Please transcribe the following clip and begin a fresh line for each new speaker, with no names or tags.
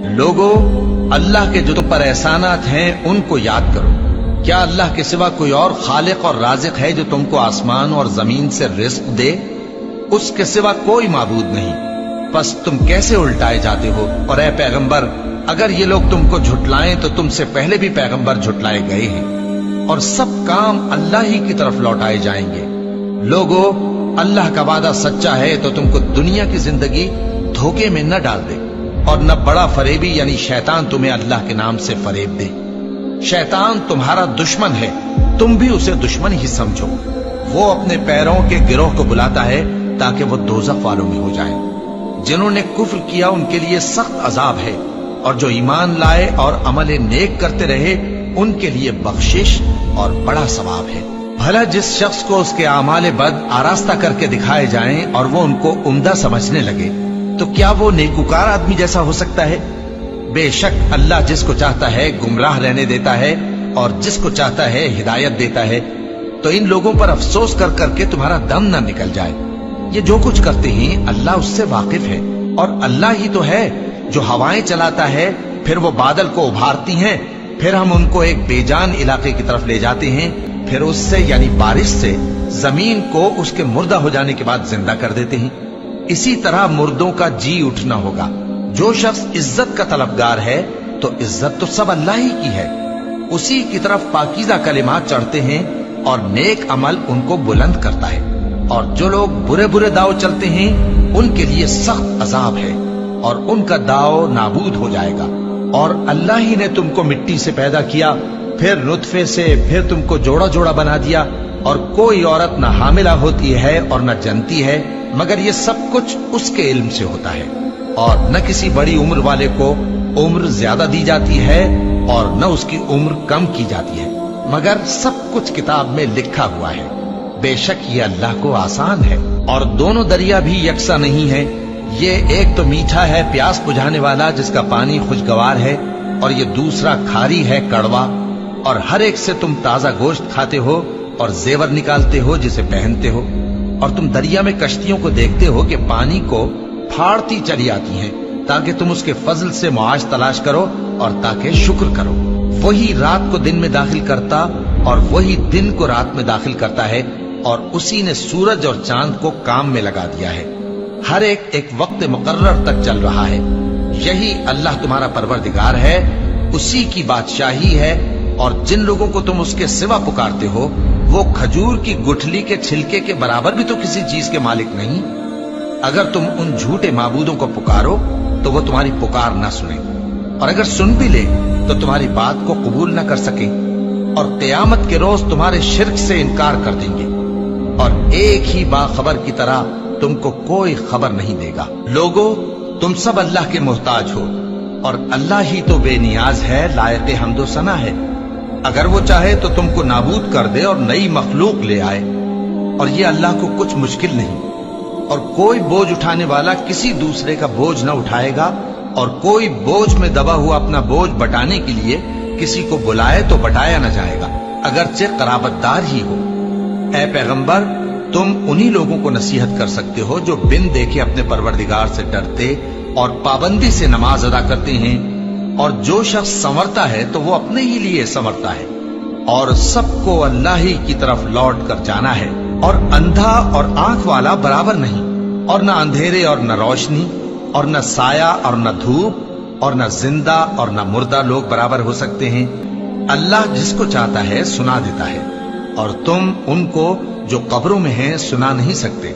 لوگو، اللہ کے جو تم پر احسانات ہیں ان کو یاد کرو۔ کیا اللہ کے سوا کوئی اور خالق اور رازق ہے جو تم کو آسمان اور زمین سے رزق دے؟ اس کے سوا کوئی معبود نہیں، پس تم کیسے الٹائے جاتے ہو؟ اور اے پیغمبر، اگر یہ لوگ تم کو جھٹلائیں تو تم سے پہلے بھی پیغمبر جھٹلائے گئے ہیں، اور سب کام اللہ ہی کی طرف لوٹائے جائیں گے۔ لوگو، اللہ کا وعدہ سچا ہے تو تم کو دنیا کی زندگی دھوکے میں نہ ڈال دے، اور نہ بڑا فریبی یعنی شیطان تمہیں اللہ کے نام سے فریب دے۔ شیطان تمہارا دشمن ہے، تم بھی اسے دشمن ہی سمجھو۔ وہ اپنے پیروں کے گروہ کو بلاتا ہے تاکہ وہ دوزخ والوں میں ہو جائیں۔ جنہوں نے کفر کیا ان کے لیے سخت عذاب ہے، اور جو ایمان لائے اور عمل نیک کرتے رہے ان کے لیے بخشش اور بڑا ثواب ہے۔ بھلا جس شخص کو اس کے اعمال بد آراستہ کر کے دکھائے جائیں اور وہ ان کو عمدہ سمجھنے لگے، تو کیا وہ نیکوکار آدمی جیسا ہو سکتا ہے؟ بے شک اللہ جس کو چاہتا ہے گمراہ رہنے دیتا ہے، اور جس کو چاہتا ہے ہدایت دیتا ہے۔ تو ان لوگوں پر افسوس کر کر کے تمہارا دم نہ نکل جائے۔ یہ جو کچھ کرتے ہیں اللہ اس سے واقف ہے، اور اللہ ہی تو ہے جو ہوائیں چلاتا ہے، پھر وہ بادل کو ابھارتی ہیں، پھر ہم ان کو ایک بے جان علاقے کی طرف لے جاتے ہیں، پھر اس سے یعنی بارش سے زمین کو اس کے مردہ ہو جانے کے بعد زندہ کر دیتے ہیں۔ اسی طرح مردوں کا جی اٹھنا ہوگا۔ جو شخص عزت کا طلبگار ہے تو عزت تو سب اللہ ہی کی ہے، اسی کی طرف پاکیزہ کلمات چڑھتے ہیں اور نیک عمل ان کو بلند کرتا ہے۔ اور جو لوگ برے برے داؤ چلتے ہیں ان کے لیے سخت عذاب ہے، اور ان کا داؤ نابود ہو جائے گا۔ اور اللہ ہی نے تم کو مٹی سے پیدا کیا، پھر نطفے سے، پھر تم کو جوڑا جوڑا بنا دیا، اور کوئی عورت نہ حاملہ ہوتی ہے اور نہ جنتی ہے، مگر یہ سب کچھ اس کے علم سے ہوتا ہے۔ اور نہ کسی بڑی عمر والے کو عمر زیادہ دی جاتی ہے اور نہ اس کی عمر کم کی جاتی ہے، مگر سب کچھ کتاب میں لکھا ہوا ہے۔ بے شک یہ اللہ کو آسان ہے۔ اور دونوں دریا بھی یکساں نہیں ہیں، یہ ایک تو میٹھا ہے پیاس بجھانے والا جس کا پانی خوشگوار ہے، اور یہ دوسرا کھاری ہے کڑوا۔ اور ہر ایک سے تم تازہ گوشت کھاتے ہو اور زیور نکالتے ہو جسے پہنتے ہو۔ اور تم دریا میں کشتیوں کو دیکھتے ہو کہ پانی کو پھاڑتی چلی آتی ہیں، تاکہ تم اس کے فضل سے معاش تلاش کرو اور تاکہ شکر کرو۔ وہی رات کو دن میں داخل کرتا اور وہی دن کو رات میں داخل کرتا ہے، اور اسی نے سورج اور چاند کو کام میں لگا دیا ہے۔ ہر ایک وقت مقرر تک چل رہا ہے۔ یہی اللہ تمہارا پروردگار ہے، اسی کی بادشاہی ہے۔ اور جن لوگوں کو تم اس کے سوا پکارتے ہو وہ کھجور کی گٹھلی کے چھلکے کے برابر بھی تو کسی چیز کے مالک نہیں۔ اگر تم ان جھوٹے معبودوں کو پکارو تو وہ تمہاری پکار نہ سنیں، اور اگر سن بھی لے تو تمہاری بات کو قبول نہ کر سکیں، اور قیامت کے روز تمہارے شرک سے انکار کر دیں گے، اور ایک ہی باخبر کی طرح تم کو کوئی خبر نہیں دے گا۔ لوگو، تم سب اللہ کے محتاج ہو، اور اللہ ہی تو بے نیاز ہے، لائق حمد و ثنا ہے۔ اگر وہ چاہے تو تم کو نابود کر دے اور نئی مخلوق لے آئے، اور یہ اللہ کو کچھ مشکل نہیں۔ اور کوئی بوجھ اٹھانے والا کسی دوسرے کا بوجھ نہ اٹھائے گا، اور کوئی بوجھ میں دبا ہوا اپنا بوجھ بٹانے کے لیے کسی کو بلائے تو بٹایا نہ جائے گا، اگرچہ قرابت دار ہی ہو۔ اے پیغمبر، تم انہی لوگوں کو نصیحت کر سکتے ہو جو بن دیکھے اپنے پروردگار سے ڈرتے اور پابندی سے نماز ادا کرتے ہیں، اور جو شخص سنورتا ہے تو وہ اپنے ہی لیے سنورتا ہے، اور سب کو اللہ ہی کی طرف لوٹ کر جانا ہے۔ اور اندھا اور آنکھ والا برابر نہیں، اور نہ اندھیرے اور نہ روشنی، اور نہ سایہ اور نہ دھوپ، اور نہ زندہ اور نہ مردہ لوگ برابر ہو سکتے ہیں۔ اللہ جس کو چاہتا ہے سنا دیتا ہے، اور تم ان کو جو قبروں میں ہیں سنا نہیں سکتے۔